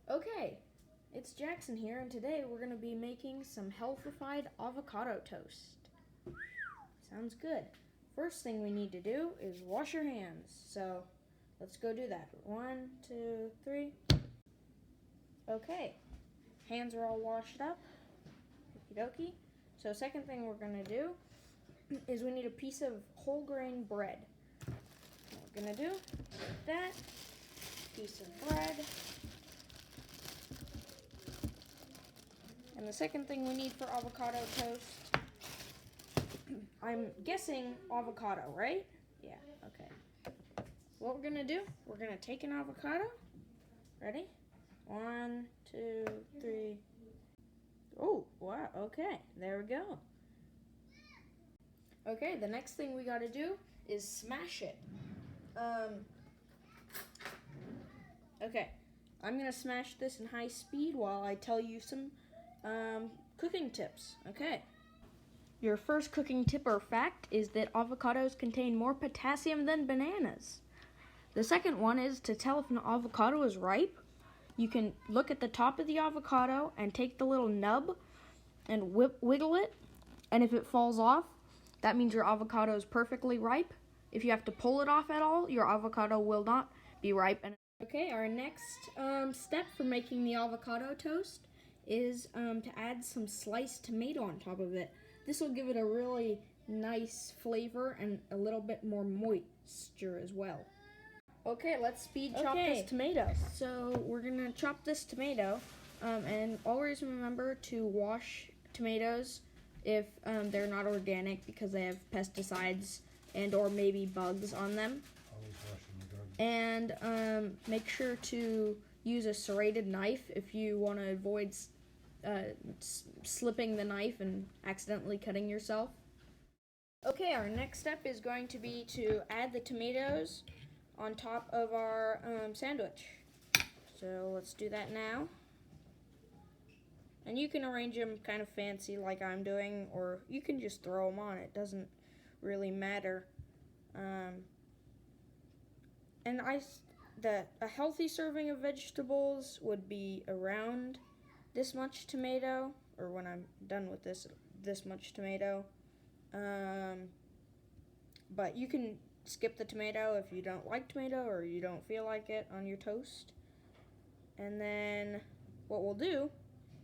Okay, it's Jackson here, and today we're going to be making some healthafide avocado toast. Sounds good. First thing we need to do is wash your hands. So let's go do that. 1, 2, 3. Okay, hands are all washed up. Okie dokie. So second thing we're going to do is we need a piece of whole grain bread. What we're going to do that piece of bread. And the second thing we need for avocado toast, I'm guessing avocado, right? Yeah, okay. What we're gonna do, we're gonna take an avocado. Ready? 1, 2, 3. Oh, wow, okay, there we go. Okay, the next thing we gotta do is smash it. Okay, I'm gonna smash this in high speed while I tell you some cooking tips. Okay. Your first cooking tip or fact is that avocados contain more potassium than bananas. The second one is to tell if an avocado is ripe. You can look at the top of the avocado and take the little nub and wiggle it. And if it falls off, that means your avocado is perfectly ripe. If you have to pull it off at all, your avocado will not be ripe. Okay, our next step for making the avocado toast is to add some sliced tomato on top of it. This will give it a really nice flavor and a little bit more moisture as well. Okay, let's speed chop this tomato. So we're gonna chop this tomato, and always remember to wash tomatoes if they're not organic because they have pesticides and or maybe bugs on them. Always wash in the garden. And make sure to use a serrated knife if you want to avoid slipping the knife and accidentally cutting yourself. Okay, our next step is going to be to add the tomatoes on top of our sandwich. So let's do that now. And you can arrange them kind of fancy like I'm doing, or you can just throw them on. It doesn't really matter. And a healthy serving of vegetables would be around this much tomato, or when I'm done with this much tomato. But you can skip the tomato if you don't like tomato or you don't feel like it on your toast. And then what we'll do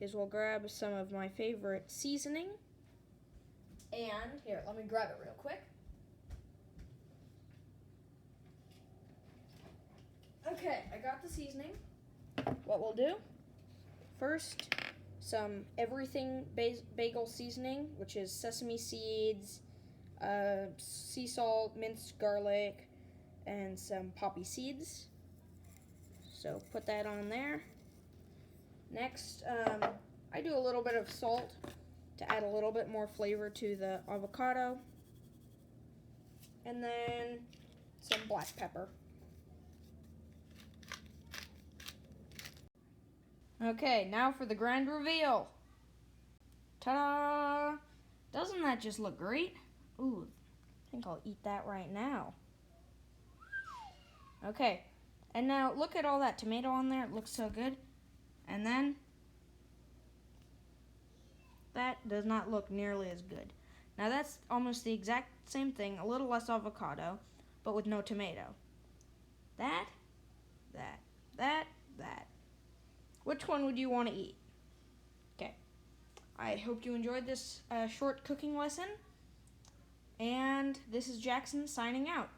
is we'll grab some of my favorite seasoning. And here, let me grab it real quick. Okay, I got the seasoning. What we'll do, first, some everything bagel seasoning, which is sesame seeds, sea salt, minced garlic, and some poppy seeds. So put that on there. Next, I do a little bit of salt to add a little bit more flavor to the avocado. And then some black pepper. Okay, now for the grand reveal. Ta-da! Doesn't that just look great? Ooh, I think I'll eat that right now. Okay, and now look at all that tomato on there. It looks so good. And then, that does not look nearly as good. Now that's almost the exact same thing, a little less avocado, but with no tomato. That. Which one would you want to eat? Okay. I hope you enjoyed this short cooking lesson. And this is Jackson signing out.